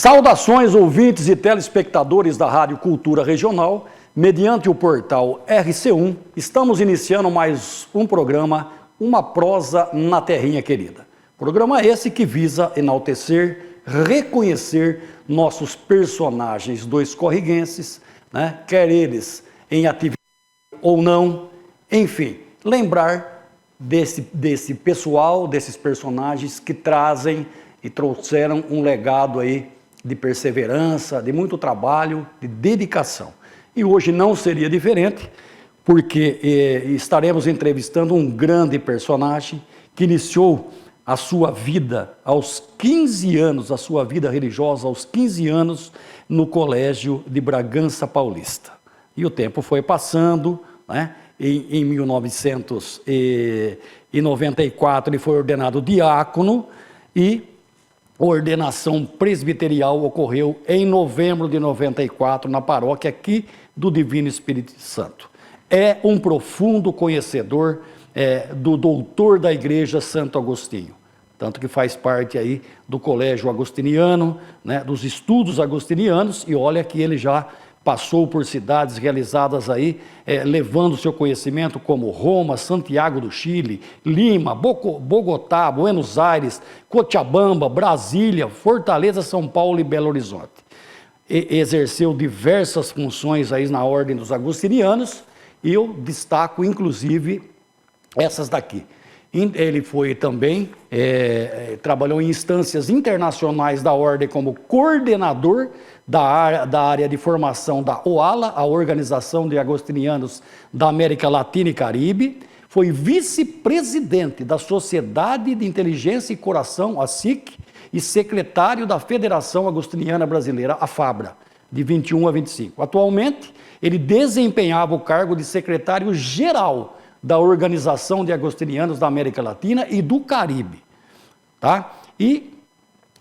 Saudações, ouvintes e telespectadores da Rádio Cultura Regional. Mediante o portal RC1, estamos iniciando mais um programa, Uma Prosa na Terrinha Querida. Programa esse que visa enaltecer, reconhecer nossos personagens dois-corriguenses, né? Quer eles em atividade ou não, enfim, lembrar desse pessoal, desses personagens que trazem e trouxeram um legado aí de perseverança, de muito trabalho, de dedicação. E hoje não seria diferente, porque estaremos entrevistando um grande personagem que iniciou a sua vida aos 15 anos, a sua vida religiosa aos 15 anos, no Colégio de Bragança Paulista. E o tempo foi passando, né? Em 1994 ele foi ordenado diácono e a ordenação presbiterial ocorreu em novembro de 94 na paróquia aqui do Divino Espírito Santo. É um profundo conhecedor do doutor da Igreja Santo Agostinho, tanto que faz parte aí do Colégio Agostiniano, né, dos estudos agostinianos, e olha que ele já passou por cidades realizadas aí, levando seu conhecimento como Roma, Santiago do Chile, Lima, Bogotá, Buenos Aires, Cochabamba, Brasília, Fortaleza, São Paulo e Belo Horizonte. Exerceu diversas funções aí na ordem dos agostinianos, e eu destaco inclusive essas daqui. Ele foi também, trabalhou em instâncias internacionais da ordem como coordenador da área de formação da OALA, a Organização de Agostinianos da América Latina e Caribe, foi vice-presidente da Sociedade de Inteligência e Coração, a SIC, e secretário da Federação Agostiniana Brasileira, a FABRA, de 21 a 25. Atualmente, ele desempenhava o cargo de secretário-geral da Organização de Agostinianos da América Latina e do Caribe, tá? E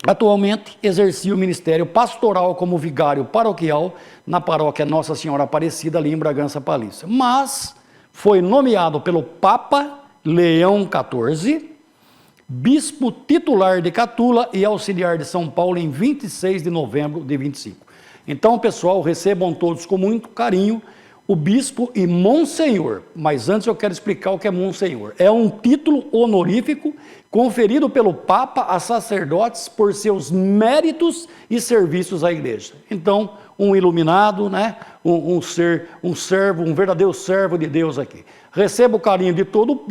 atualmente exercia o ministério pastoral como vigário paroquial na paróquia Nossa Senhora Aparecida, ali em Bragança Paulista. Mas foi nomeado pelo Papa Leão XIV, bispo titular de Catula e auxiliar de São Paulo em 26 de novembro de 25. Então, pessoal, recebam todos com muito carinho o bispo e monsenhor, mas antes eu quero explicar o que é monsenhor. É um título honorífico conferido pelo Papa a sacerdotes por seus méritos e serviços à igreja. Então, um iluminado, né? um servo, um verdadeiro servo de Deus aqui. Receba o carinho de todo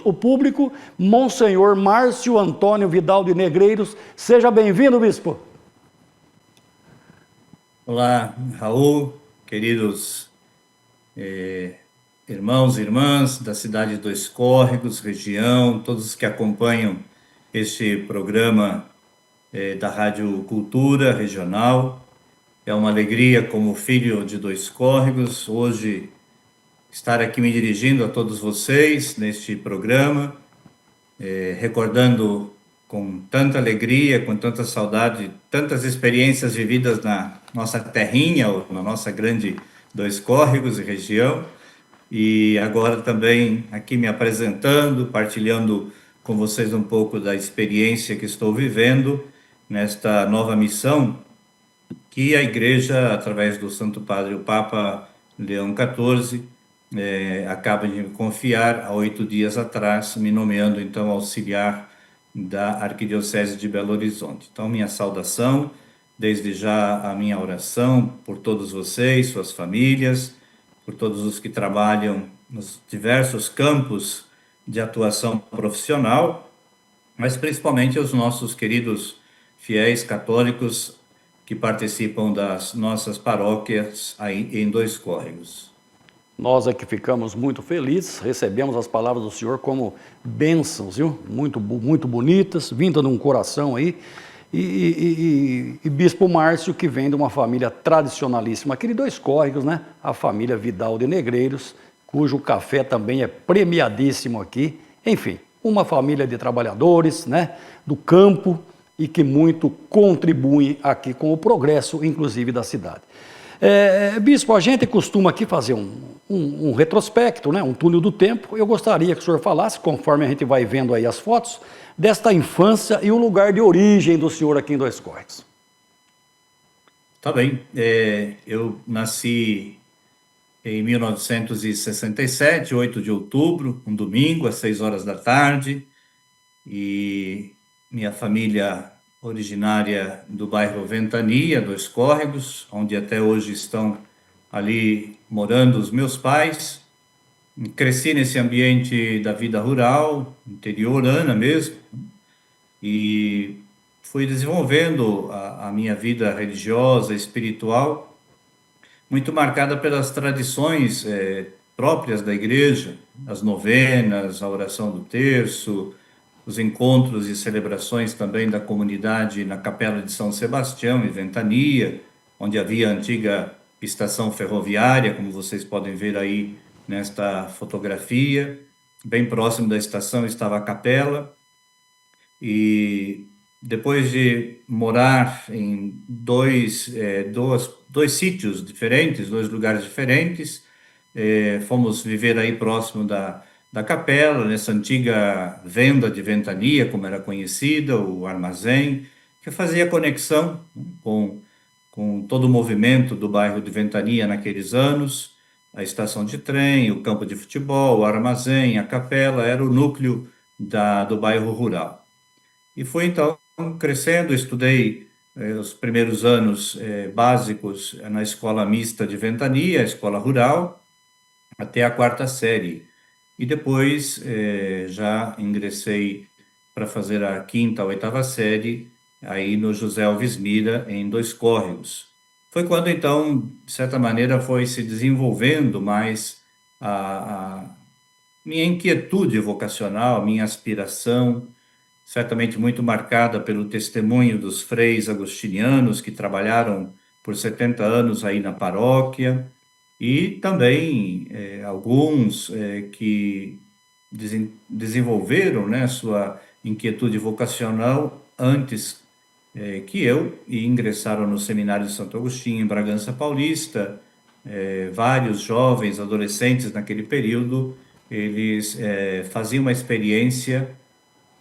o público, monsenhor Márcio Antônio Vidal de Negreiros. Seja bem-vindo, bispo. Olá, Raul, queridos irmãos e irmãs da cidade de Dois Córregos, região, todos os que acompanham este programa da Rádio Cultura Regional. É uma alegria, como filho de Dois Córregos, hoje estar aqui me dirigindo a todos vocês neste programa, recordando com tanta alegria, com tanta saudade, tantas experiências vividas na nossa terrinha, ou na nossa grande Dois Córregos e região, e agora também aqui me apresentando, partilhando com vocês um pouco da experiência que estou vivendo nesta nova missão que a Igreja, através do Santo Padre, o Papa Leão XIV, acaba de me confiar há 8 dias atrás, me nomeando então auxiliar da Arquidiocese de Belo Horizonte. Então, minha saudação, desde já a minha oração por todos vocês, suas famílias, por todos os que trabalham nos diversos campos de atuação profissional, mas principalmente os nossos queridos fiéis católicos que participam das nossas paróquias aí em Dois Córregos. Nós aqui ficamos muito felizes, recebemos as palavras do Senhor como bênçãos, viu? Muito bonitas, vinda de um coração aí. E Bispo Márcio, que vem de uma família tradicionalíssima aqui de Dois Córregos, né? A família Vidal de Negreiros, cujo café também é premiadíssimo aqui. Enfim, uma família de trabalhadores, né? Do campo e que muito contribuem aqui com o progresso, inclusive, da cidade. Bispo, a gente costuma aqui fazer um retrospecto, né? Um túnel do tempo. Eu gostaria que o senhor falasse, conforme a gente vai vendo aí as fotos, desta infância e o lugar de origem do senhor aqui em Dois Córregos. Tá bem. Eu nasci em 1967, 8 de outubro, um domingo, às 6 horas da tarde, e minha família originária do bairro Ventania, Dois Córregos, onde até hoje estão ali morando os meus pais. Cresci nesse ambiente da vida rural, interiorana mesmo, e fui desenvolvendo a minha vida religiosa, espiritual, muito marcada pelas tradições próprias da igreja, as novenas, a oração do terço, os encontros e celebrações também da comunidade na Capela de São Sebastião, em Ventania, onde havia a antiga estação ferroviária, como vocês podem ver aí nesta fotografia. Bem próximo da estação estava a capela. E depois de morar em dois sítios diferentes, dois lugares diferentes, fomos viver aí próximo da capela, nessa antiga venda de ventania, como era conhecida, o armazém, que fazia conexão, né, com todo o movimento do bairro de Ventania naqueles anos. A estação de trem, o campo de futebol, o armazém, a capela, era o núcleo do bairro rural. E fui então crescendo, estudei os primeiros anos básicos na escola mista de Ventania, a escola rural, até a quarta série. E depois já ingressei para fazer a quinta, a oitava série, aí no José Alves Mira, em Dois Córregos. Foi quando então, de certa maneira, foi se desenvolvendo mais a minha inquietude vocacional, a minha aspiração, certamente muito marcada pelo testemunho dos freis agostinianos que trabalharam por 70 anos aí na paróquia, e também alguns que desenvolveram, né, sua inquietude vocacional antes que eu, e ingressaram no Seminário de Santo Agostinho, em Bragança Paulista. Vários jovens, adolescentes naquele período, eles faziam uma experiência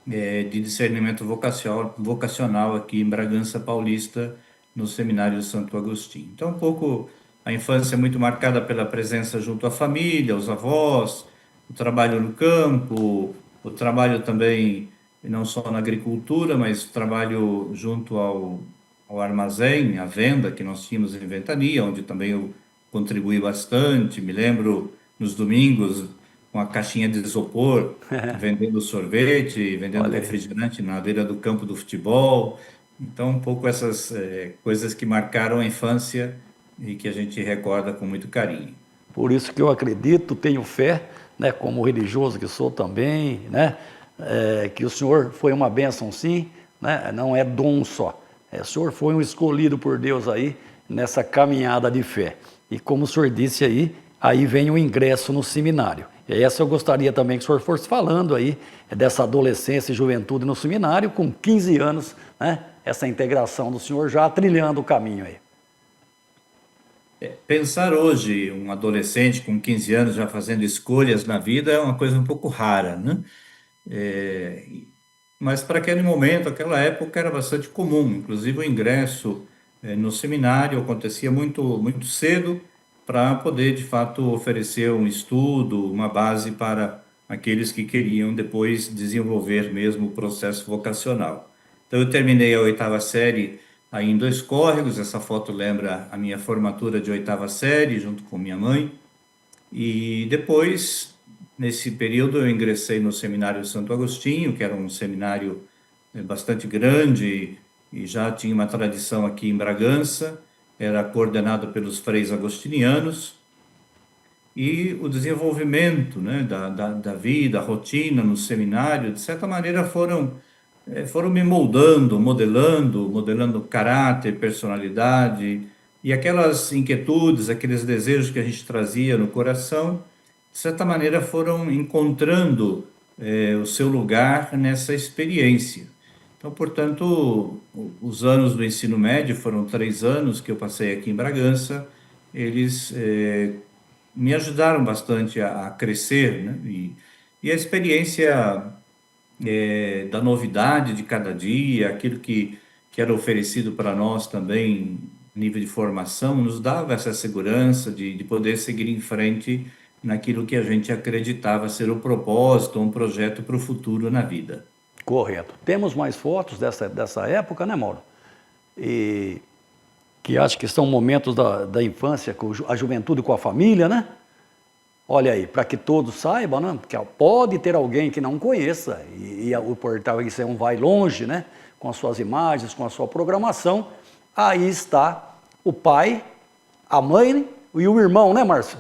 de discernimento vocacional aqui em Bragança Paulista, no Seminário de Santo Agostinho. Então, um pouco a infância é muito marcada pela presença junto à família, os avós, o trabalho no campo, o trabalho também, não só na agricultura, mas o trabalho junto ao armazém, à venda que nós tínhamos em Ventania, onde também eu contribuí bastante. Me lembro nos domingos com a caixinha de isopor, vendendo sorvete, vendendo Olha aí. refrigerante na beira do campo do futebol. Então, um pouco essas coisas que marcaram a infância e que a gente recorda com muito carinho. Por isso que eu acredito, tenho fé, né, como religioso que sou também, né, que o Senhor foi uma bênção sim, né, não é dom só. O Senhor foi um escolhido por Deus aí nessa caminhada de fé. E como o Senhor disse aí vem o ingresso no seminário. E essa eu gostaria também que o senhor fosse falando aí dessa adolescência e juventude no seminário, com 15 anos, né, essa integração do senhor já trilhando o caminho aí. Pensar hoje um adolescente com 15 anos já fazendo escolhas na vida é uma coisa um pouco rara, né? É, mas para aquele momento, aquela época era bastante comum, inclusive o ingresso no seminário acontecia muito cedo para poder de fato oferecer um estudo, uma base para aqueles que queriam depois desenvolver mesmo o processo vocacional. Então eu terminei a oitava série aí em Dois Córregos. Essa foto lembra a minha formatura de oitava série junto com minha mãe. E depois, nesse período, eu ingressei no Seminário Santo Agostinho, que era um seminário bastante grande e já tinha uma tradição aqui em Bragança. Era coordenado pelos freis agostinianos. E o desenvolvimento, né, da vida, a rotina no seminário, de certa maneira foram me moldando, modelando caráter, personalidade, e aquelas inquietudes, aqueles desejos que a gente trazia no coração, de certa maneira foram encontrando o seu lugar nessa experiência. Então, portanto, os anos do ensino médio, foram 3 anos que eu passei aqui em Bragança, eles me ajudaram bastante a crescer, né? E a experiência da novidade de cada dia, aquilo que era oferecido para nós também nível de formação, nos dava essa segurança de poder seguir em frente naquilo que a gente acreditava ser o propósito, um projeto para o futuro na vida. Correto. Temos mais fotos dessa época, né, Mauro? E que acho que são momentos da infância, com a juventude com a família, né? Olha aí, para que todos saibam, né? Porque pode ter alguém que não conheça, e o portal isso é um vai longe, né? Com as suas imagens, com a sua programação. Aí está o pai, a mãe e o irmão, né, Márcio?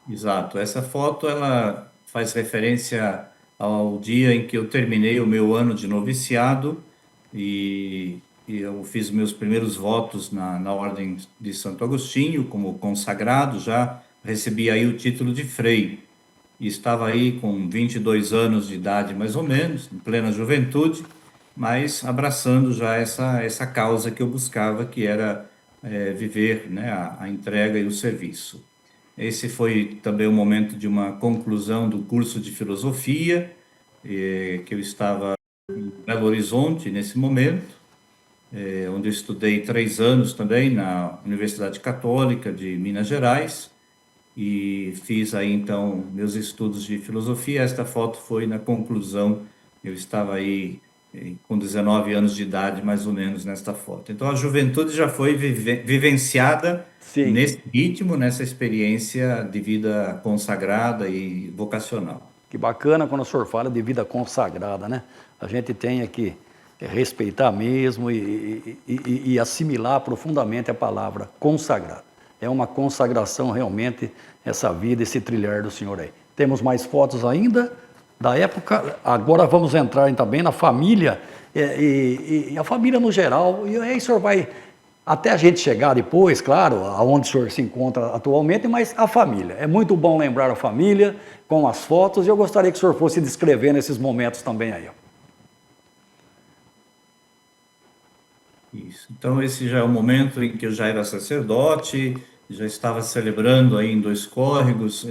Exato. Essa foto ela faz referência ao dia em que eu terminei o meu ano de noviciado e eu fiz meus primeiros votos na Ordem de Santo Agostinho como consagrado, já recebi aí o título de frei. E estava aí com 22 anos de idade, mais ou menos, em plena juventude, mas abraçando já essa causa que eu buscava, que era viver, né, a entrega e o serviço. Esse foi também o momento de uma conclusão do curso de filosofia, que eu estava em Belo Horizonte nesse momento, onde eu estudei 3 anos também na Universidade Católica de Minas Gerais, e fiz aí então meus estudos de filosofia. Esta foto foi na conclusão, eu estava aí com 19 anos de idade, mais ou menos, nesta foto. Então a juventude já foi vivenciada Sim. nesse ritmo, nessa experiência de vida consagrada e vocacional. Que bacana quando o senhor fala de vida consagrada, né? A gente tem que respeitar mesmo e assimilar profundamente a palavra consagrado. É uma consagração realmente essa vida, esse trilhar do senhor aí. Temos mais fotos ainda da época. Agora vamos entrar também na família e a família no geral. E aí o senhor vai até a gente chegar depois, claro, aonde o senhor se encontra atualmente, mas a família. É muito bom lembrar a família com as fotos e eu gostaria que o senhor fosse descrevendo esses momentos também aí. Ó. Isso. Então, esse já é o momento em que eu já era sacerdote, já estava celebrando aí em Dois Córregos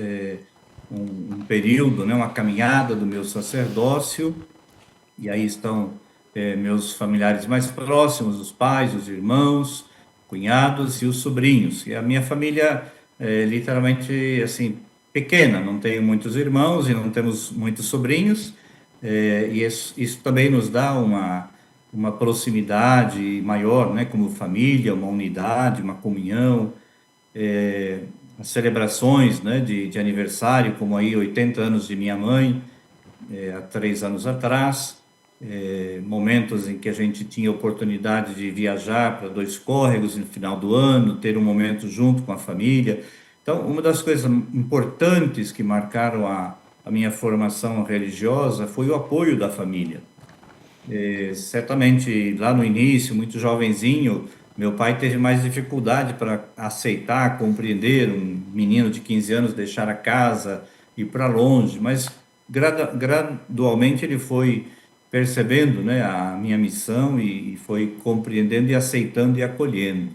um período, né, uma caminhada do meu sacerdócio, e aí estão meus familiares mais próximos, os pais, os irmãos, cunhados e os sobrinhos. E a minha família é literalmente assim pequena, não tenho muitos irmãos e não temos muitos sobrinhos, e isso também nos dá uma proximidade maior, né, como família, uma unidade, uma comunhão, as celebrações, né, de aniversário, como aí 80 anos de minha mãe, há 3 anos atrás, momentos em que a gente tinha oportunidade de viajar para Dois Córregos no final do ano, ter um momento junto com a família. Então, uma das coisas importantes que marcaram a minha formação religiosa foi o apoio da família. Certamente, lá no início, muito jovenzinho, meu pai teve mais dificuldade para aceitar, compreender um menino de 15 anos deixar a casa, ir para longe, mas gradualmente ele foi percebendo, né, a minha missão e foi compreendendo e aceitando e acolhendo.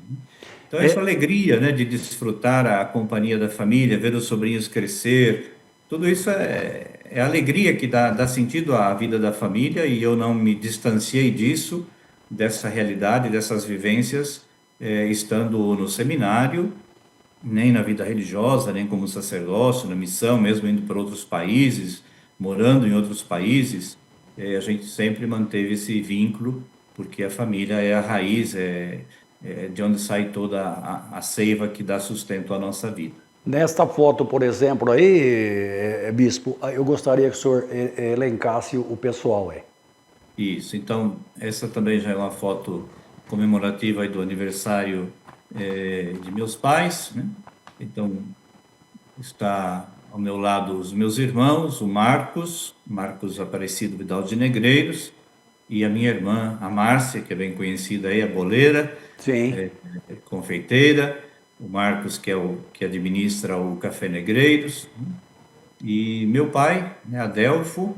Então, essa É, alegria, né, de desfrutar a companhia da família, ver os sobrinhos crescer, tudo isso é alegria que dá sentido à vida da família e eu não me distanciei disso, dessa realidade, dessas vivências, estando no seminário, nem na vida religiosa, nem como sacerdócio, na missão, mesmo indo para outros países, morando em outros países, a gente sempre manteve esse vínculo, porque a família é a raiz, é de onde sai toda a seiva que dá sustento à nossa vida. nesta foto, por exemplo, aí, bispo, eu gostaria que o senhor elencasse o pessoal aí. Isso, então, essa também já é uma foto comemorativa aí do aniversário de meus pais, né? Então, está ao meu lado os meus irmãos, o Marcos Aparecido Vidal de Negreiros, e a minha irmã, a Márcia, que é bem conhecida aí, a boleira, Sim. confeiteira, o Marcos, que é o que administra o Café Negreiros, e meu pai, né, Adelfo,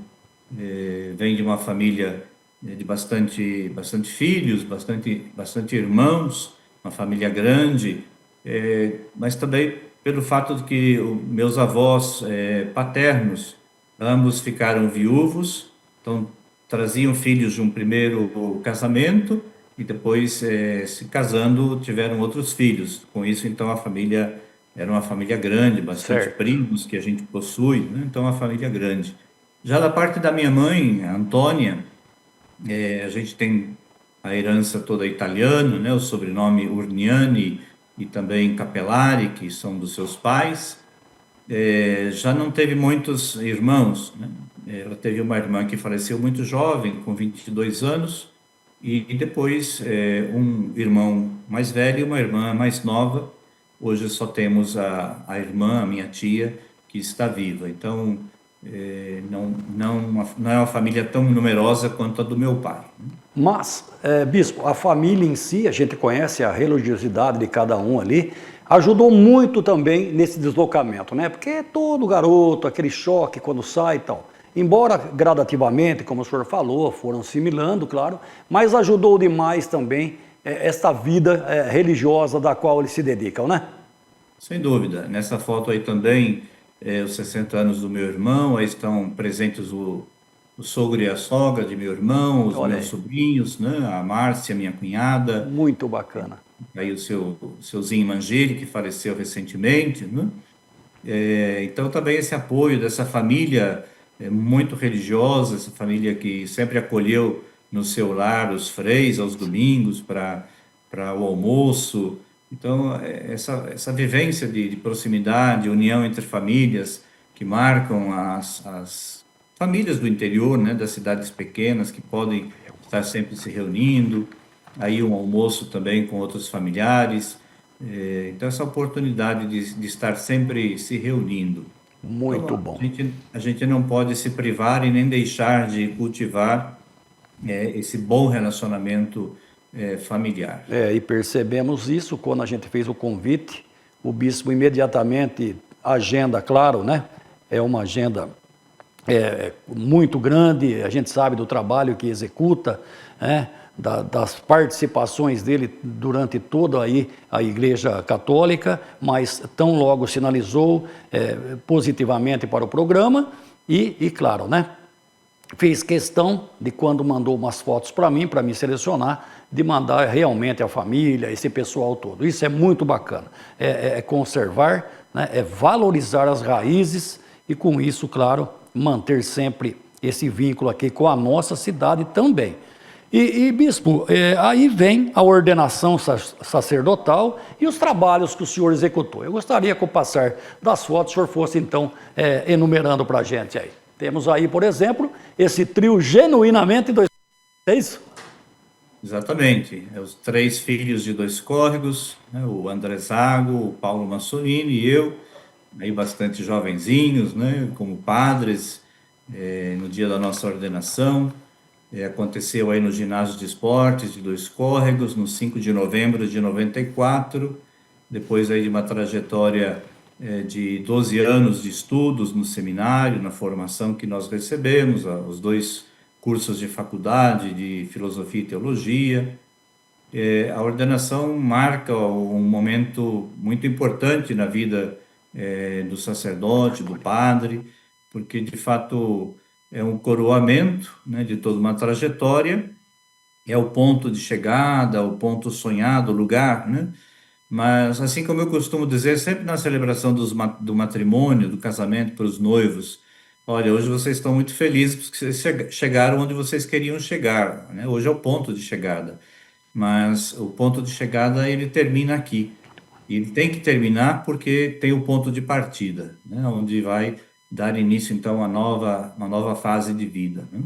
vem de uma família de bastante filhos, bastante irmãos, uma família grande, mas também pelo fato de que meus avós paternos, ambos ficaram viúvos, então traziam filhos de um primeiro casamento e depois, se casando, tiveram outros filhos. Com isso, então, a família era uma família grande, bastante Certo. primos que a gente possui, né? Então, uma família grande. Já da parte da minha mãe, a Antônia, a gente tem a herança toda italiana, né? O sobrenome Urniani e também Capellari, que são dos seus pais. Já não teve muitos irmãos, né? Ela teve uma irmã que faleceu muito jovem, com 22 anos, e depois um irmão mais velho e uma irmã mais nova. Hoje só temos a irmã, a minha tia, que está viva. Então, não é uma família tão numerosa quanto a do meu pai. Mas, bispo, a família em si, a gente conhece a religiosidade de cada um ali, ajudou muito também nesse deslocamento, né? Porque todo garoto, aquele choque quando sai e tal. Embora gradativamente, como o senhor falou, foram assimilando, claro, mas ajudou demais também esta vida religiosa da qual eles se dedicam, né? Sem dúvida. Nessa foto aí também, os 60 anos do meu irmão, aí estão presentes o sogro e a sogra de meu irmão, os Olha meus aí, sobrinhos, né? A Márcia, minha cunhada, muito bacana. aí o seu Zinho Mangeli, que faleceu recentemente, né? Então também esse apoio dessa família muito religiosa, essa família que sempre acolheu no seu lar os freis aos domingos para o almoço. Então essa vivência de proximidade, união entre famílias que marcam as famílias do interior, né, das cidades pequenas que podem estar sempre se reunindo, aí um almoço também com outros familiares. Então, essa oportunidade de estar sempre se reunindo. Então, Muito bom. a gente não pode se privar e nem deixar de cultivar esse bom relacionamento familiar. E percebemos isso quando a gente fez o convite, o bispo imediatamente agenda, claro, né? É uma agenda muito grande, a gente sabe do trabalho que executa, né? Das participações dele durante toda aí a Igreja Católica, mas tão logo sinalizou positivamente para o programa e claro, né? Fez questão de quando mandou umas fotos para mim selecionar, de mandar realmente a família, esse pessoal todo. Isso é muito bacana. É conservar, né? É valorizar as raízes e com isso, claro, manter sempre esse vínculo aqui com a nossa cidade também. Bispo, aí vem a ordenação sacerdotal e os trabalhos que o senhor executou. Eu gostaria que, com o passar das fotos, o senhor fosse, então, enumerando para a gente aí. Temos aí, por exemplo, esse trio genuinamente dois. É isso? Exatamente. Os três filhos de dois córregos, né? O André Zago, o Paulo Massolini e eu, aí bastante jovenzinhos, né? Como padres, no dia da nossa ordenação. Aconteceu aí no ginásio de esportes de Dois Córregos, no 5 de novembro de 94, depois aí de uma trajetória de 12 anos de estudos no seminário, na formação que nós recebemos, os dois cursos de faculdade de filosofia e teologia. A ordenação marca um momento muito importante na vida do sacerdote, do padre, porque de fato é um coroamento, né, de toda uma trajetória, é o ponto de chegada, o ponto sonhado, o lugar, né? Mas assim como eu costumo dizer, sempre na celebração do matrimônio, do casamento para os noivos, olha, hoje vocês estão muito felizes porque vocês chegaram onde vocês queriam chegar, né? Hoje é o ponto de chegada, mas o ponto de chegada ele termina aqui. E ele tem que terminar porque tem o ponto de partida, né? Onde vai dar início então a uma nova fase de vida, né?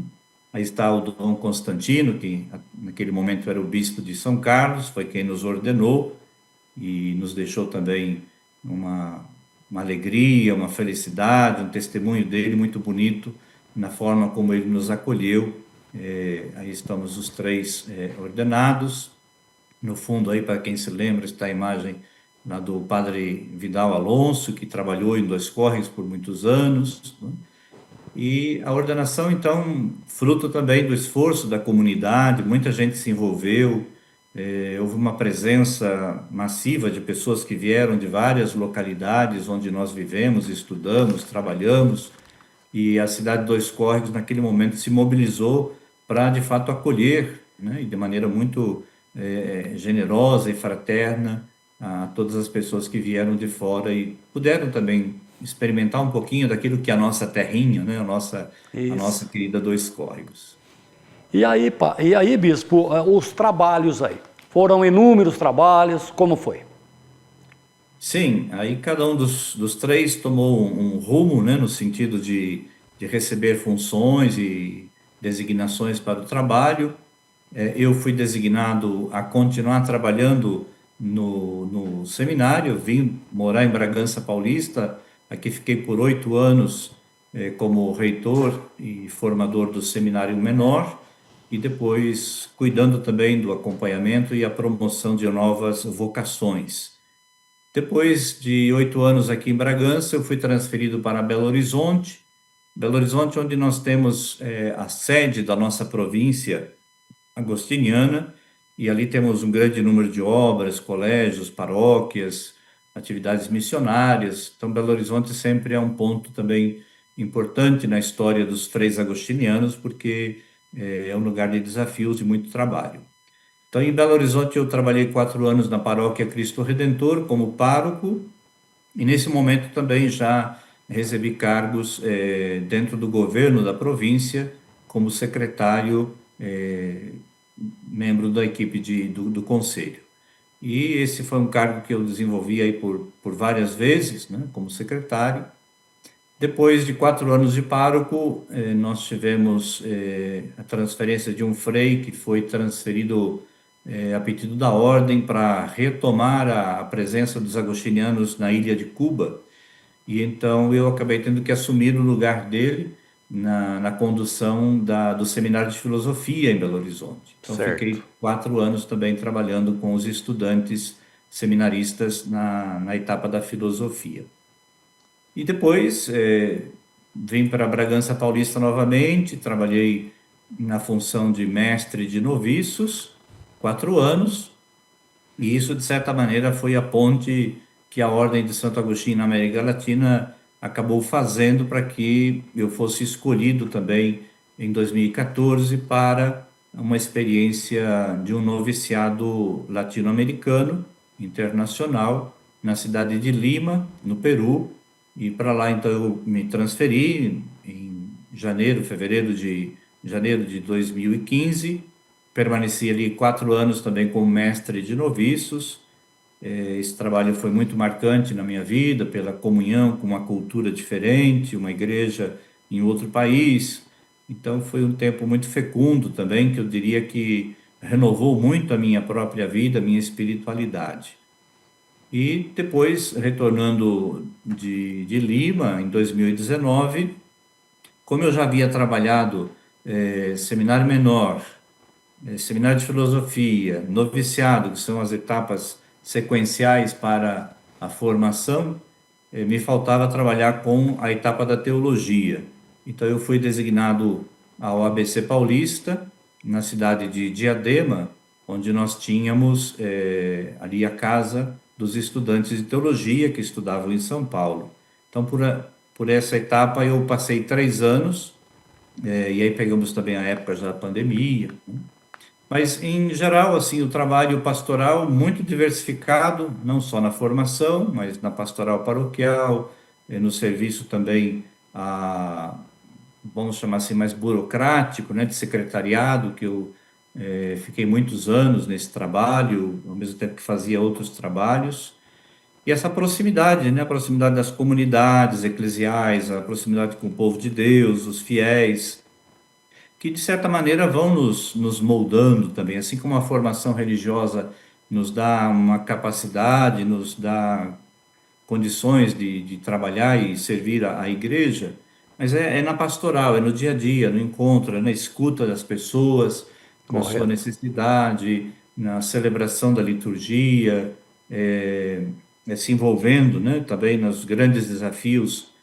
Aí está o Dom Constantino, que naquele momento era o bispo de São Carlos, foi quem nos ordenou e nos deixou também uma, uma alegria, uma felicidade, um testemunho dele muito bonito na forma como ele nos acolheu. Aí estamos os três ordenados. No fundo, aí, para quem se lembra, está a imagem lá do padre Vidal Alonso, que trabalhou em Dois Córregos por muitos anos, né? E a ordenação, então, fruto também do esforço da comunidade, muita gente se envolveu, houve uma presença massiva de pessoas que vieram de várias localidades onde nós vivemos, estudamos, trabalhamos, e a cidade de Dois Córregos, naquele momento, se mobilizou para, de fato, acolher, né, e de maneira muito generosa e fraterna a todas as pessoas que vieram de fora e puderam também experimentar um pouquinho daquilo que é a nossa terrinha, né? A nossa Isso. querida Dois Córregos. E aí, bispo, os trabalhos aí? Foram inúmeros trabalhos, como foi? Sim, aí cada um dos três tomou um rumo, né, no sentido de receber funções e designações para o trabalho. Eu fui designado a continuar trabalhando no seminário, vim morar em Bragança Paulista, aqui fiquei por 8 anos, como reitor e formador do seminário menor, e depois cuidando também do acompanhamento e a promoção de novas vocações. Depois de 8 anos aqui em Bragança, eu fui transferido para Belo Horizonte. Belo Horizonte, onde nós temos a sede da nossa província agostiniana, e ali temos um grande número de obras, colégios, paróquias, atividades missionárias. Então, Belo Horizonte sempre é um ponto também importante na história dos freis agostinianos, porque é um lugar de desafios e muito trabalho. Então, em Belo Horizonte, eu trabalhei 4 anos na paróquia Cristo Redentor como pároco, e nesse momento também já recebi cargos dentro do governo da província, como secretário, membro da equipe do conselho. E esse foi um cargo que eu desenvolvi aí por várias vezes, né, como secretário. Depois de 4 anos de pároco, nós tivemos a transferência de um frei que foi transferido a pedido da ordem para retomar a presença dos agostinianos na ilha de Cuba. E então eu acabei tendo que assumir o lugar dele na condução do Seminário de Filosofia em Belo Horizonte. Então Certo. fiquei 4 anos também trabalhando com os estudantes seminaristas na etapa da filosofia. E depois vim para Bragança Paulista novamente, trabalhei na função de mestre de noviços, 4 anos, e isso, de certa maneira, foi a ponte que a Ordem de Santo Agostinho na América Latina acabou fazendo para que eu fosse escolhido também em 2014 para uma experiência de um noviciado latino-americano internacional na cidade de Lima, no Peru. E para lá, então, eu me transferi em janeiro de 2015. Permaneci ali 4 anos também como mestre de noviços. Esse trabalho foi muito marcante na minha vida, pela comunhão com uma cultura diferente, uma igreja em outro país. Então foi um tempo muito fecundo também, que eu diria que renovou muito a minha própria vida, a minha espiritualidade. E depois, retornando de Lima, em 2019, como eu já havia trabalhado seminário menor, seminário de filosofia, noviciado, que são as etapas sequenciais para a formação, me faltava trabalhar com a etapa da teologia. Então eu fui designado ao ABC Paulista, na cidade de Diadema, onde nós tínhamos ali a casa dos estudantes de teologia que estudavam em São Paulo. Então por essa etapa eu passei 3 anos, e aí pegamos também a época da pandemia, né? Mas, em geral, assim, o trabalho pastoral muito diversificado, não só na formação, mas na pastoral paroquial, no serviço também, vamos chamar assim, mais burocrático, né, de secretariado, que eu fiquei muitos anos nesse trabalho, ao mesmo tempo que fazia outros trabalhos. E essa proximidade, né, a proximidade das comunidades eclesiais, a proximidade com o povo de Deus, os fiéis, que de certa maneira vão nos moldando também, assim como a formação religiosa nos dá uma capacidade, nos dá condições de trabalhar e servir a igreja, mas é na pastoral, é no dia a dia, no encontro, é na escuta das pessoas, na sua Correto. necessidade, na celebração da liturgia, se envolvendo, né, também nos grandes desafios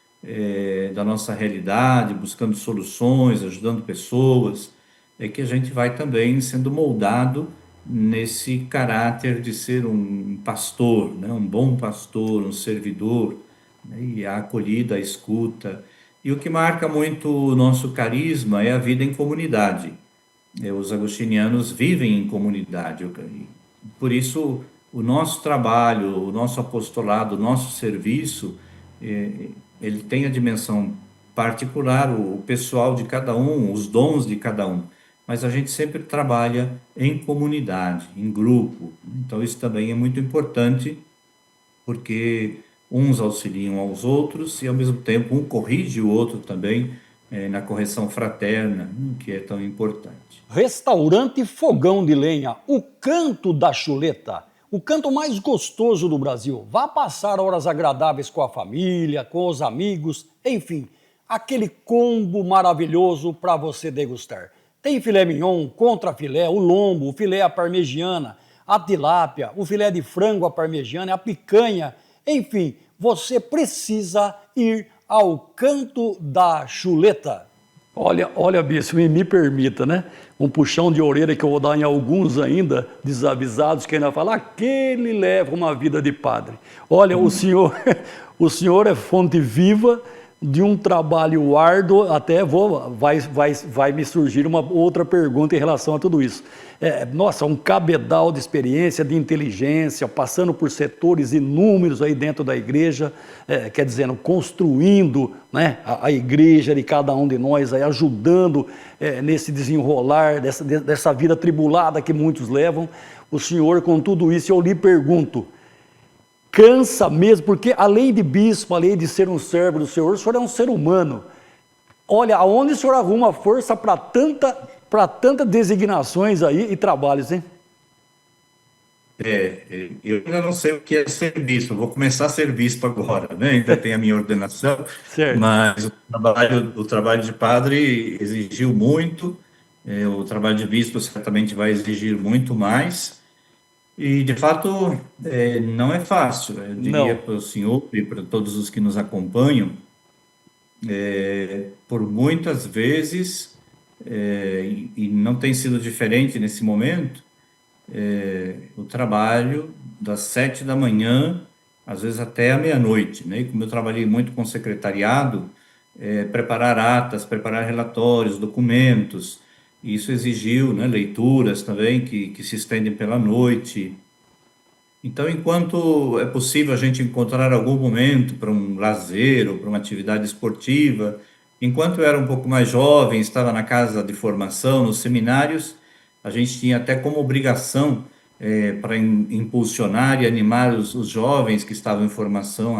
da nossa realidade, buscando soluções, ajudando pessoas, é que a gente vai também sendo moldado nesse caráter de ser um pastor, né? Um bom pastor, um servidor, né? E a acolhida, a escuta. E o que marca muito o nosso carisma é a vida em comunidade. os agostinianos vivem em comunidade. Por isso, o nosso trabalho, o nosso apostolado, o nosso serviço, ele tem a dimensão particular, o pessoal de cada um, os dons de cada um. Mas a gente sempre trabalha em comunidade, em grupo. Então, isso também é muito importante, porque uns auxiliam aos outros e, ao mesmo tempo, um corrige o outro também, na correção fraterna, que é tão importante. Restaurante Fogão de Lenha, o canto da chuleta, o canto mais gostoso do Brasil. Vá passar horas agradáveis com a família, com os amigos, enfim, aquele combo maravilhoso para você degustar. Tem filé mignon, contrafilé, o lombo, o filé à parmegiana, a tilápia, o filé de frango à parmegiana, a picanha, enfim, você precisa ir ao canto da chuleta. Olha, Bispo, me permita, né? Um puxão de orelha que eu vou dar em alguns ainda desavisados que ainda falam, aquele leva uma vida de padre. Olha, o senhor é fonte viva de um trabalho árduo, até vai me surgir uma outra pergunta em relação a tudo isso. Nossa, um cabedal de experiência, de inteligência, passando por setores inúmeros aí dentro da igreja, quer dizer, construindo, né, a igreja de cada um de nós, aí, ajudando nesse desenrolar dessa vida tribulada que muitos levam. O senhor, com tudo isso, eu lhe pergunto, cansa mesmo, porque além de bispo, além de ser um servo do Senhor, o senhor é um ser humano. Olha, aonde o senhor arruma força para tantas designações aí e trabalhos, hein? Eu ainda não sei o que é ser bispo, vou começar a ser bispo agora, né? Ainda tem a minha ordenação, Certo. mas o trabalho de padre exigiu muito, o trabalho de bispo certamente vai exigir muito mais. E, de fato, não é fácil. Eu diria Não. para o senhor e para todos os que nos acompanham, por muitas vezes, e não tem sido diferente nesse momento, o trabalho das 7 da manhã, às vezes até a meia-noite, né? E como eu trabalhei muito com secretariado, preparar atas, preparar relatórios, documentos, isso exigiu, né, leituras também que se estendem pela noite. Então, enquanto é possível a gente encontrar algum momento para um lazer ou para uma atividade esportiva, enquanto eu era um pouco mais jovem, estava na casa de formação, nos seminários, a gente tinha até como obrigação, para impulsionar e animar os jovens que estavam em formação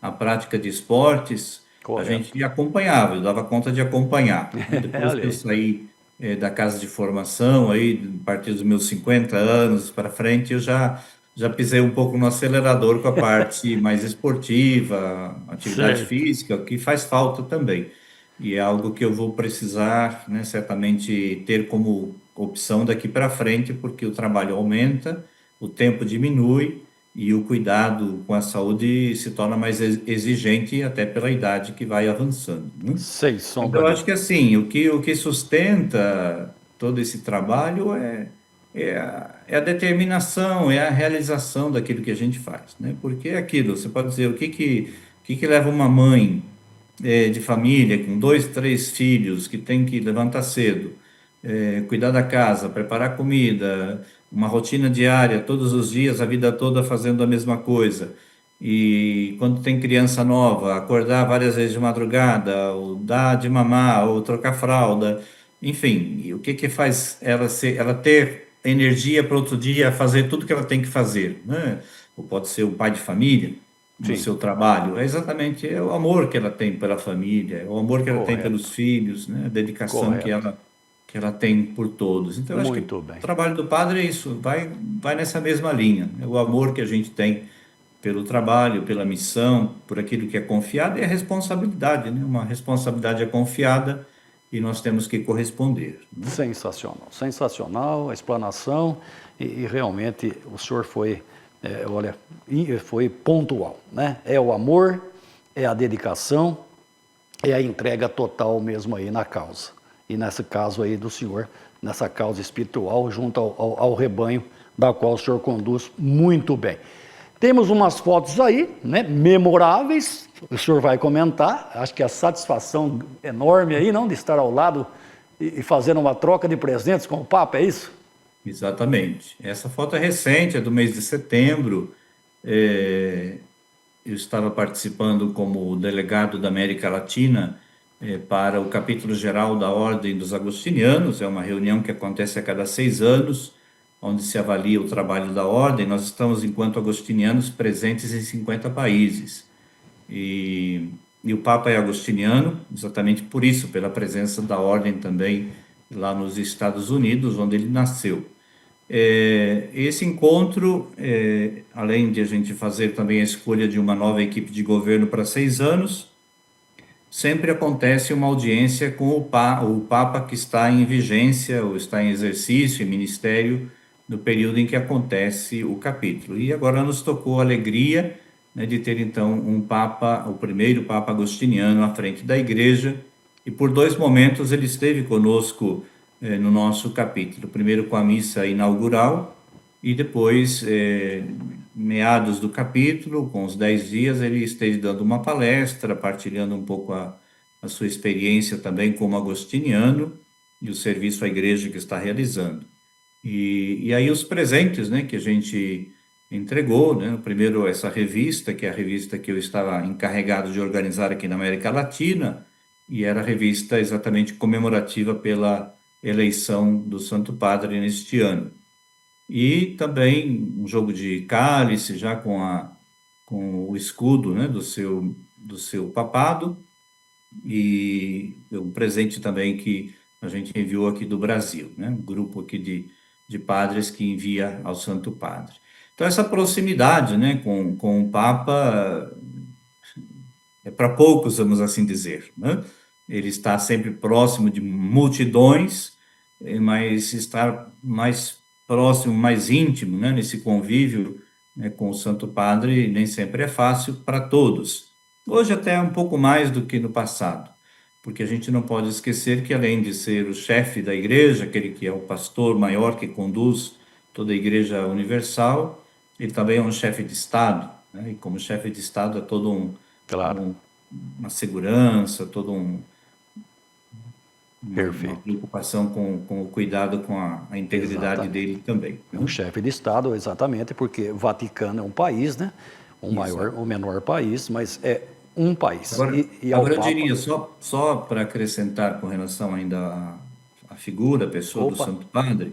à prática de esportes, a Correto. gente acompanhava, eu dava conta de acompanhar, né? Depois Olha que eu aí. saí da casa de formação, aí, a partir dos meus 50 anos para frente, eu já pisei um pouco no acelerador com a parte mais esportiva, atividade Certo. física, que faz falta também. E é algo que eu vou precisar, né, certamente ter como opção daqui para frente, porque o trabalho aumenta, o tempo diminui e o cuidado com a saúde se torna mais exigente até pela idade que vai avançando, né? Sem Mas sombra eu de acho que dúvida. assim, o que sustenta todo esse trabalho é a determinação, é a realização daquilo que a gente faz, né? Porque é aquilo, você pode dizer, o que que leva uma mãe de família com 2, 3 filhos que tem que levantar cedo, cuidar da casa, preparar comida, uma rotina diária, todos os dias, a vida toda fazendo a mesma coisa. E quando tem criança nova, acordar várias vezes de madrugada, ou dar de mamar, ou trocar fralda, enfim, e o que que faz ela ter energia para outro dia fazer tudo que ela tem que fazer, né? Ou pode ser o pai de família no Sim, seu trabalho, é o amor que ela tem pela família, é o amor que ela tem pelos correto, filhos, né? A dedicação que correto. ela tem por todos. Então, eu acho que o Muito bem. trabalho do padre é isso, vai nessa mesma linha, né? O amor que a gente tem pelo trabalho, pela missão, por aquilo que é confiado, e a responsabilidade, né? Uma responsabilidade é confiada e nós temos que corresponder, né? Sensacional, sensacional a explanação e realmente o senhor foi, olha, foi pontual, né? É o amor, é a dedicação, é a entrega total mesmo aí na causa. E nesse caso aí do senhor, nessa causa espiritual, junto ao rebanho, da qual o senhor conduz muito bem. Temos umas fotos aí, né, memoráveis, o senhor vai comentar, acho que a satisfação enorme aí, não, de estar ao lado e fazendo uma troca de presentes com o Papa, é isso? Exatamente. Essa foto é recente, é do mês de setembro. É, eu estava participando como delegado da América Latina para o capítulo geral da Ordem dos Agostinianos. É uma reunião que acontece a cada 6 anos, onde se avalia o trabalho da Ordem. Nós estamos, enquanto agostinianos, presentes em 50 países. E o Papa é agostiniano, exatamente por isso, pela presença da Ordem também lá nos Estados Unidos, onde ele nasceu. Esse encontro, além de a gente fazer também a escolha de uma nova equipe de governo para 6 anos, sempre acontece uma audiência com o Papa que está em vigência ou está em exercício, em ministério, no período em que acontece o capítulo. E agora nos tocou a alegria, né, de ter então um Papa, o primeiro Papa agostiniano à frente da Igreja, e por 2 momentos ele esteve conosco no nosso capítulo. Primeiro com a missa inaugural e depois, meados do capítulo, com os 10 dias, ele esteve dando uma palestra, partilhando um pouco a sua experiência também como agostiniano e o serviço à igreja que está realizando. E aí os presentes, né, que a gente entregou, né, primeiro essa revista, que é a revista que eu estava encarregado de organizar aqui na América Latina, e era a revista exatamente comemorativa pela eleição do Santo Padre neste ano. E também um jogo de cálice, já com o escudo, né, do seu papado, e um presente também que a gente enviou aqui do Brasil, né, um grupo aqui de padres que envia ao Santo Padre. Então, essa proximidade, né, com o Papa é para poucos, vamos assim dizer, né? Ele está sempre próximo de multidões, mas estar mais próximo, mais íntimo, né, nesse convívio, né, com o Santo Padre nem sempre é fácil para todos. Hoje até é um pouco mais do que no passado, porque a gente não pode esquecer que além de ser o chefe da igreja, aquele que é o pastor maior que conduz toda a Igreja Universal, ele também é um chefe de Estado, né? E como chefe de Estado é todo Claro, um- uma segurança, todo uma perfeito. preocupação com o cuidado com a integridade Exatamente. dele também, Um né? chefe de Estado, exatamente, porque Vaticano é um país, né? O maior, Exato. o menor país, mas é um país. Agora, E ao agora eu Papa, diria, só para acrescentar com relação ainda à figura, a pessoa do opa, Santo Padre,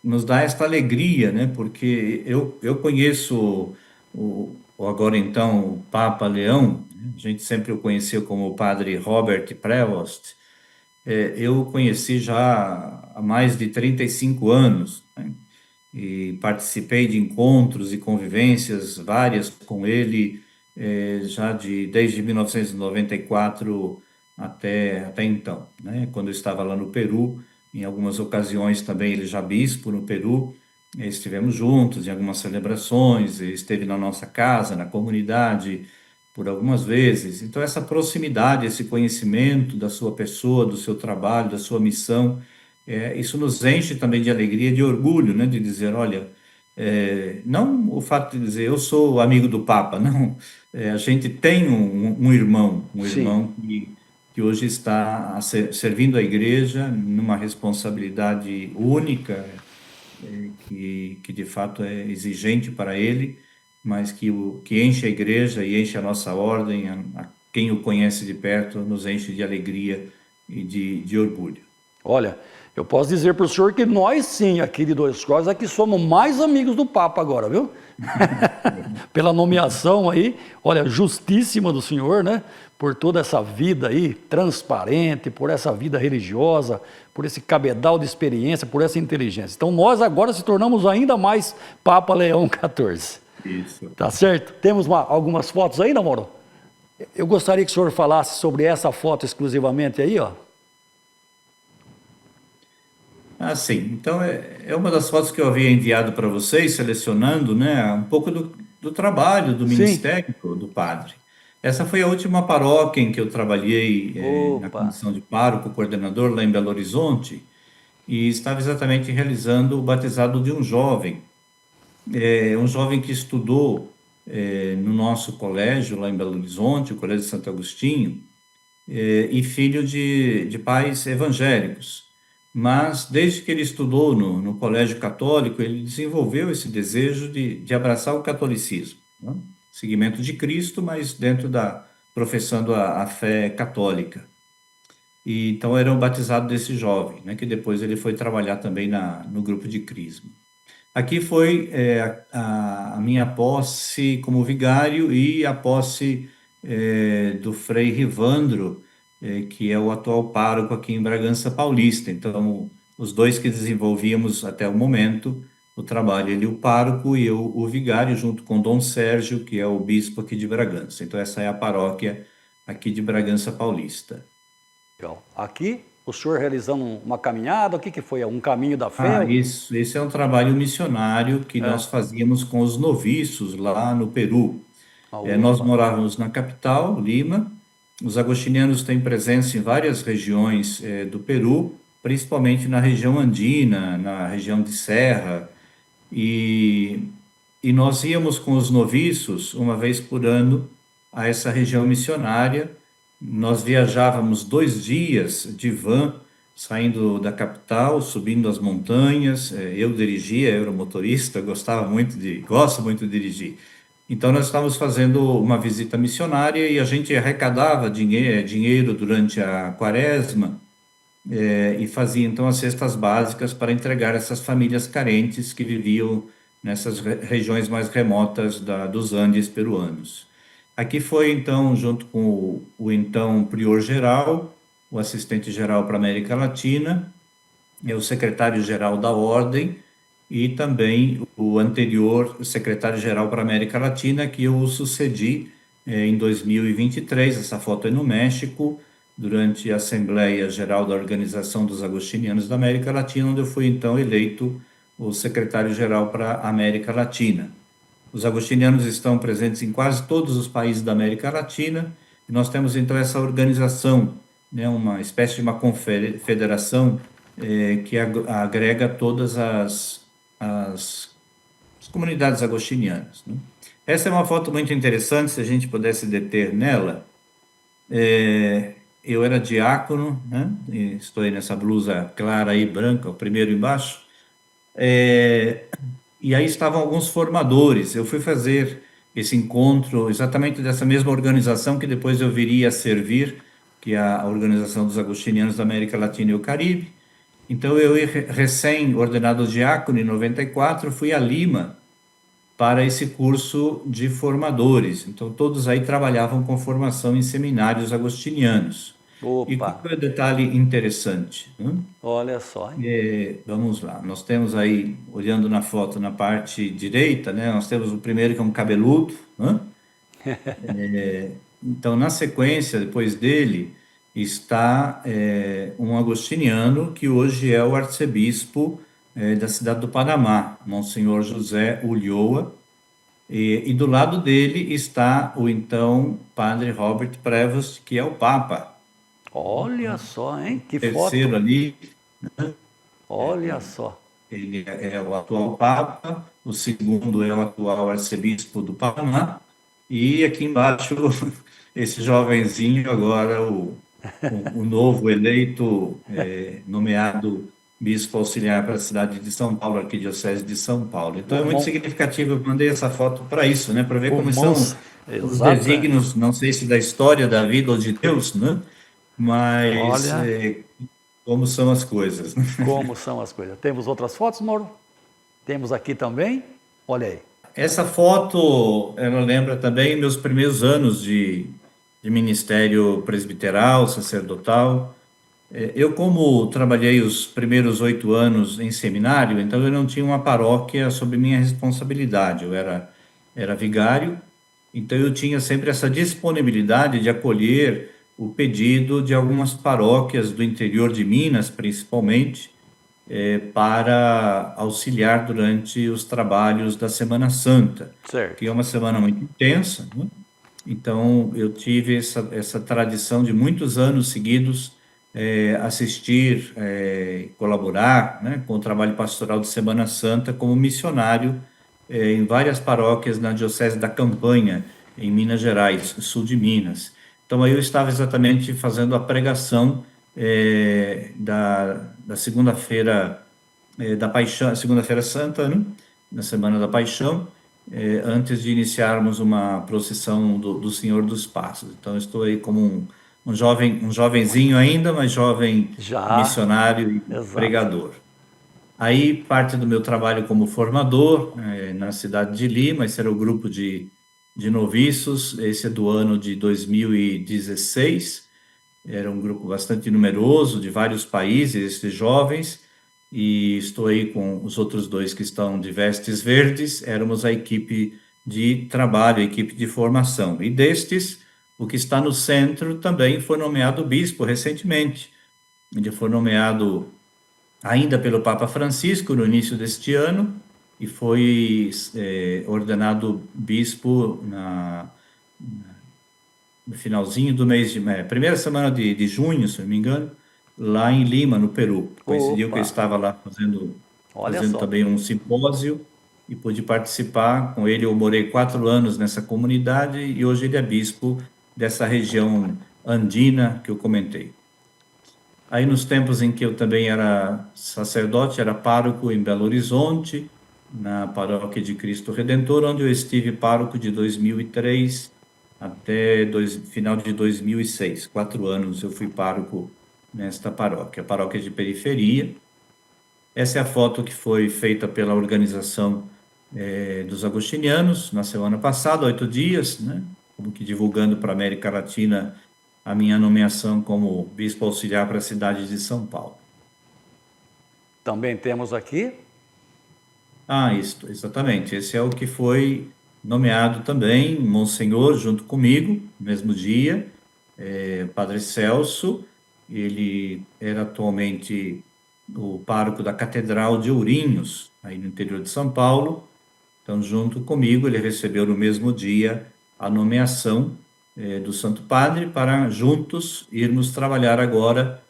nos dá esta alegria, né? Porque eu conheço o agora então o Papa Leão, né? A gente sempre o conheceu como o Padre Robert Prevost. Eu o conheci já há mais de 35 anos, né? E participei de encontros e convivências várias com ele, já desde 1994 até então, né? Quando eu estava lá no Peru, em algumas ocasiões também ele já bispo no Peru, estivemos juntos em algumas celebrações, ele esteve na nossa casa, na comunidade, por algumas vezes. Então, essa proximidade, esse conhecimento da sua pessoa, do seu trabalho, da sua missão, isso nos enche também de alegria, de orgulho, né? De dizer, olha, não o fato de dizer eu sou amigo do Papa, não. A gente tem um irmão, um sim. irmão que hoje está servindo a igreja numa responsabilidade única, que de fato é exigente para ele, mas que enche a igreja e enche a nossa ordem, a quem o conhece de perto, nos enche de alegria e de orgulho. Olha, eu posso dizer para o senhor que nós sim, aqui de Dois Cós, aqui somos mais amigos do Papa agora, viu? Pela nomeação aí, olha, justíssima do senhor, né? Por toda essa vida aí transparente, por essa vida religiosa, por esse cabedal de experiência, por essa inteligência. Então nós agora se tornamos ainda mais Papa Leão XIV. Isso. Tá certo? Temos algumas fotos aí, não, Mauro? Eu gostaria que o senhor falasse sobre essa foto exclusivamente aí, ó. Ah, sim. Então, é uma das fotos que eu havia enviado para vocês, selecionando, né, um pouco do trabalho, do Sim. ministério do padre. Essa foi a última paróquia em que eu trabalhei, na Opa. condição de pároco, coordenador lá em Belo Horizonte, e estava exatamente realizando o batizado de um jovem que estudou, no nosso colégio lá em Belo Horizonte, o Colégio Santo Agostinho, e filho de pais evangélicos. Mas, desde que ele estudou no colégio católico, ele desenvolveu esse desejo de abraçar o catolicismo, né? Seguimento de Cristo, mas dentro professando a fé católica. E então era o batizado desse jovem, né, que depois ele foi trabalhar também no grupo de Crisma. Aqui foi a minha posse como vigário e a posse do Frei Rivandro, que é o atual pároco aqui em Bragança Paulista. Então, os dois que desenvolvíamos até o momento o trabalho, ele o pároco e eu o vigário, junto com Dom Sérgio, que é o bispo aqui de Bragança. Então, essa é a paróquia aqui de Bragança Paulista. Legal. Aqui, o senhor realizando uma caminhada, o que foi? Um caminho da fé? Isso, esse é um trabalho missionário que nós fazíamos com os noviços lá no Peru. Nós Opa. morávamos na capital, Lima. Os agostinianos têm presença em várias regiões do Peru, principalmente na região andina, na região de Serra. E, e nós íamos com os noviços uma vez por ano a essa região missionária. Nós viajávamos 2 dias de van, saindo da capital, subindo as montanhas. Eu dirigia, eu era motorista, gosto muito de dirigir. Então, nós estávamos fazendo uma visita missionária e a gente arrecadava dinheiro durante a quaresma, e fazia então as cestas básicas para entregar essas famílias carentes que viviam nessas regiões mais remotas dos Andes peruanos. Aqui foi então, junto com o então prior-geral, o assistente-geral para a América Latina, o secretário-geral da Ordem e também o anterior secretário-geral para a América Latina, que eu o sucedi em 2023. Essa foto é no México, durante a Assembleia Geral da Organização dos Agostinianos da América Latina, onde eu fui então eleito o secretário-geral para a América Latina. Os agostinianos estão presentes em quase todos os países da América Latina, e nós temos então essa organização, né, uma espécie de uma confederação que agrega todas as comunidades agostinianas, né? Essa é uma foto muito interessante, se a gente pudesse deter nela. Eu era diácono, né? Estou aí nessa blusa clara e branca, o primeiro embaixo. E aí estavam alguns formadores. Eu fui fazer esse encontro exatamente dessa mesma organização que depois eu viria a servir, que é a Organização dos Agostinianos da América Latina e o Caribe. Então, eu, recém-ordenado diácono, em 94, fui a Lima para esse curso de formadores. Então, todos aí trabalhavam com formação em seminários agostinianos. E qual Opa. é o detalhe interessante, né? Olha só, hein? Vamos lá, nós temos aí, olhando na foto, na parte direita, né, nós temos o primeiro que é um cabeludo, né? Então, na sequência, depois dele, está um agostiniano que hoje é o arcebispo da cidade do Panamá, Monsenhor José Ulloa, e do lado dele está o então padre Robert Prevost, que é o Papa. Olha só, hein? Que foto. Terceiro ali, Olha só. ele é o atual Papa, o segundo é o atual arcebispo do Panamá, e aqui embaixo, esse jovenzinho, agora o novo eleito, nomeado bispo auxiliar para a cidade de São Paulo, arquidiocese de São Paulo. Então é muito Mão, significativo, eu mandei essa foto para isso, né, para ver com como são mãos. os Exata. desígnios, não sei se da história, da vida ou de Deus, né, mas Olha como são as coisas, né? como são as coisas. Temos outras fotos, Mauro? Temos aqui também. Olha aí. Essa foto, ela lembra também meus primeiros anos de ministério presbiteral, sacerdotal. Eu, como trabalhei os primeiros 8 anos em seminário, então eu não tinha uma paróquia sob minha responsabilidade. Era vigário, então eu tinha sempre essa disponibilidade de acolher o pedido de algumas paróquias do interior de Minas, principalmente, para auxiliar durante os trabalhos da Semana Santa, que Certo. é uma semana muito intensa, né? Então, eu tive essa tradição de muitos anos seguidos assistir, colaborar, né, com o trabalho pastoral de Semana Santa como missionário em várias paróquias na Diocese da Campanha, em Minas Gerais, sul de Minas. Então, aí eu estava exatamente fazendo a pregação da segunda-feira da Paixão, segunda-feira Santa, né? Na Semana da Paixão, antes de iniciarmos uma procissão do Senhor dos Passos. Então, eu estou aí como um jovenzinho ainda, mas jovem Já, missionário e exato. pregador. Aí, parte do meu trabalho como formador, na cidade de Lima, esse era o grupo de noviços, esse é do ano de 2016, era um grupo bastante numeroso, de vários países, esses jovens, e estou aí com os outros dois que estão de vestes verdes, éramos a equipe de trabalho, a equipe de formação. E destes, o que está no centro também foi nomeado bispo recentemente. Ele foi nomeado ainda pelo Papa Francisco no início deste ano e foi ordenado bispo no finalzinho do mês de primeira semana de junho, se não me engano, lá em Lima, no Peru. Coincidiu que eu Opa, estava lá olha fazendo só. também um simpósio e pude participar com ele. Eu morei 4 anos nessa comunidade e hoje ele é bispo dessa região andina que eu comentei. Aí, nos tempos em que eu também era sacerdote, era pároco em Belo Horizonte, na paróquia de Cristo Redentor, onde eu estive pároco de 2003 até final de 2006. 4 anos eu fui pároco nesta paróquia, paróquia de periferia. Essa é a foto que foi feita pela organização dos agostinianos na semana passada, 8 dias, né? Como que divulgando para a América Latina a minha nomeação como bispo auxiliar para a cidade de São Paulo. Também temos aqui, Ah, isso, exatamente. Esse é o que foi nomeado também, Monsenhor, junto comigo, no mesmo dia, Padre Celso. Ele era atualmente o pároco da Catedral de Ourinhos, aí no interior de São Paulo. Então, junto comigo, ele recebeu no mesmo dia a nomeação do Santo Padre para juntos irmos trabalhar agora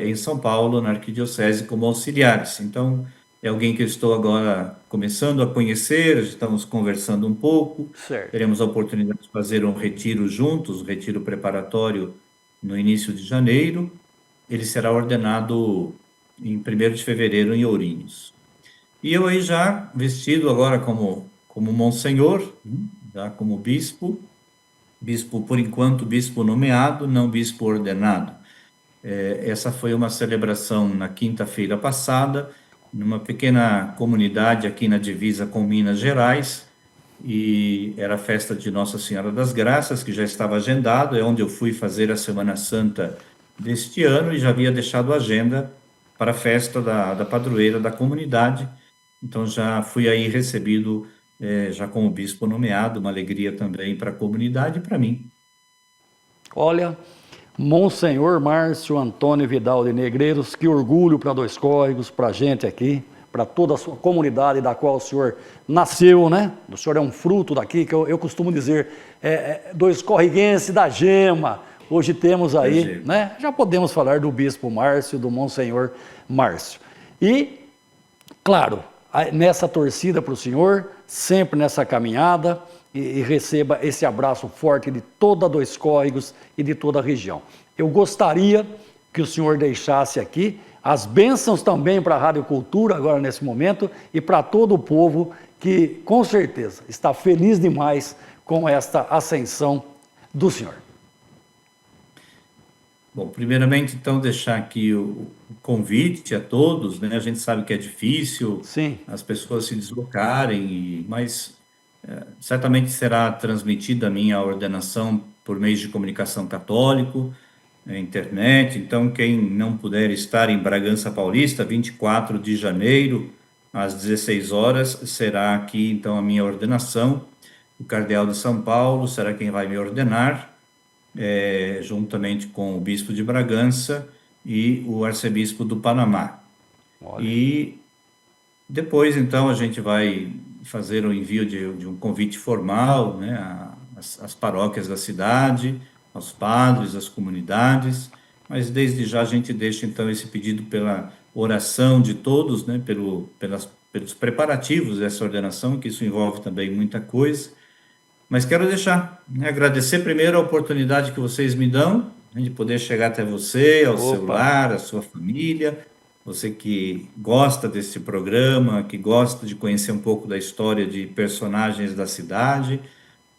em São Paulo, na Arquidiocese, como auxiliares. Então, é alguém que eu estou agora começando a conhecer, estamos conversando um pouco, certo. teremos a oportunidade de fazer um retiro juntos, um retiro preparatório no início de janeiro. Ele será ordenado em 1º de fevereiro em Ourinhos. E eu aí já vestido agora como monsenhor, já como bispo, bispo por enquanto, bispo nomeado, não bispo ordenado. Essa foi uma celebração na quinta-feira passada, numa pequena comunidade aqui na divisa com Minas Gerais, e era a festa de Nossa Senhora das Graças, que já estava agendado, é onde eu fui fazer a Semana Santa deste ano e já havia deixado a agenda para a festa da padroeira da comunidade. Então já fui aí recebido já como bispo nomeado, uma alegria também para a comunidade e para mim. Olha, Monsenhor Márcio Antônio Vidal de Negreiros, que orgulho para Dois Córregos, para a gente aqui, para toda a sua comunidade da qual o senhor nasceu, né? O senhor é um fruto daqui, que eu costumo dizer, Dois Corriguense da Gema. Hoje temos aí, Prazer. né? Já podemos falar do Bispo Márcio, do Monsenhor Márcio. E claro, nessa torcida para o senhor, sempre nessa caminhada, e receba esse abraço forte de toda Dois Córregos e de toda a região. Eu gostaria que o senhor deixasse aqui as bênçãos também para a Rádio Cultura, agora nesse momento, e para todo o povo que, com certeza, está feliz demais com esta ascensão do senhor. Bom, primeiramente, então, deixar aqui o convite a todos, né? A gente sabe que é difícil Sim, as pessoas se deslocarem, mas certamente será transmitida a minha ordenação por meios de comunicação católico, internet. Então, quem não puder estar em Bragança Paulista, 24 de janeiro, às 16 horas, será aqui, então, a minha ordenação. O Cardeal de São Paulo será quem vai me ordenar, juntamente com o Bispo de Bragança e o Arcebispo do Panamá. olha, E depois, então, a gente vai fazer o envio de um convite formal, né, às paróquias da cidade, aos padres, às comunidades, mas desde já a gente deixa, então, esse pedido pela oração de todos, né, pelos preparativos dessa ordenação, que isso envolve também muita coisa, Mas quero deixar, né, agradecer primeiro a oportunidade que vocês me dão, né, de poder chegar até você, ao seu Opa, lar, à sua família, você que gosta desse programa, que gosta de conhecer um pouco da história de personagens da cidade.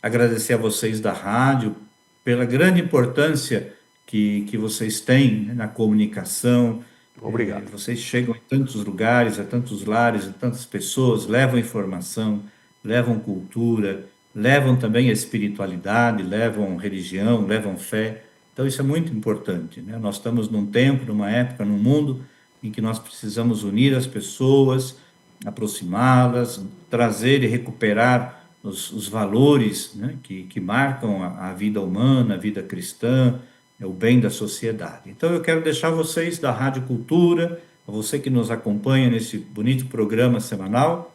Agradecer a vocês da rádio pela grande importância que vocês têm, né, na comunicação. obrigado. Vocês chegam em tantos lugares, a tantos lares, a tantas pessoas, levam informação, levam cultura, levam também a espiritualidade, levam religião, levam fé. Então isso é muito importante, né? Nós estamos num tempo, numa época, num mundo em que nós precisamos unir as pessoas, aproximá-las, trazer e recuperar os valores, né, que marcam a vida humana, a vida cristã, o bem da sociedade. Então eu quero deixar vocês da Rádio Cultura, a você que nos acompanha nesse bonito programa semanal,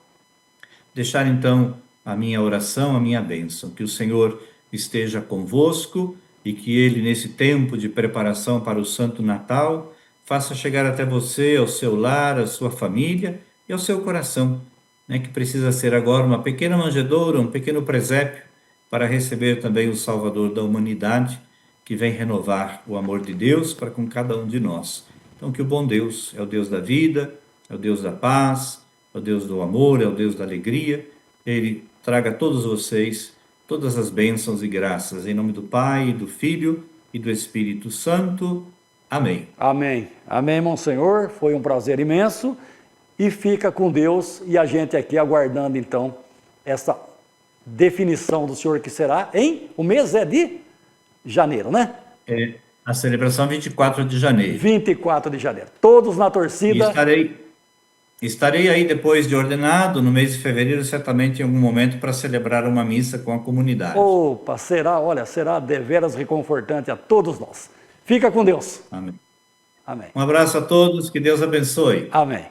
deixar então a minha oração, a minha bênção, que o Senhor esteja convosco e que Ele, nesse tempo de preparação para o Santo Natal, faça chegar até você, ao seu lar, à sua família e ao seu coração, né, que precisa ser agora uma pequena manjedoura, um pequeno presépio, para receber também o Salvador da humanidade, que vem renovar o amor de Deus para com cada um de nós. Então, que o bom Deus é o Deus da vida, é o Deus da paz, é o Deus do amor, é o Deus da alegria. Ele traga a todos vocês todas as bênçãos e graças. Em nome do Pai, do Filho e do Espírito Santo. Amém. Amém. Amém, Monsenhor. Foi um prazer imenso. E fica com Deus e a gente aqui aguardando, então, essa definição do Senhor que será o mês é de janeiro, né? É a celebração 24 de janeiro. 24 de janeiro. Todos na E torcida. estarei aí depois de ordenado, no mês de fevereiro, certamente em algum momento, para celebrar uma missa com a comunidade. Opa, será deveras reconfortante a todos nós. Fica com Deus. Amém. Amém. Um abraço a todos, que Deus abençoe. Amém.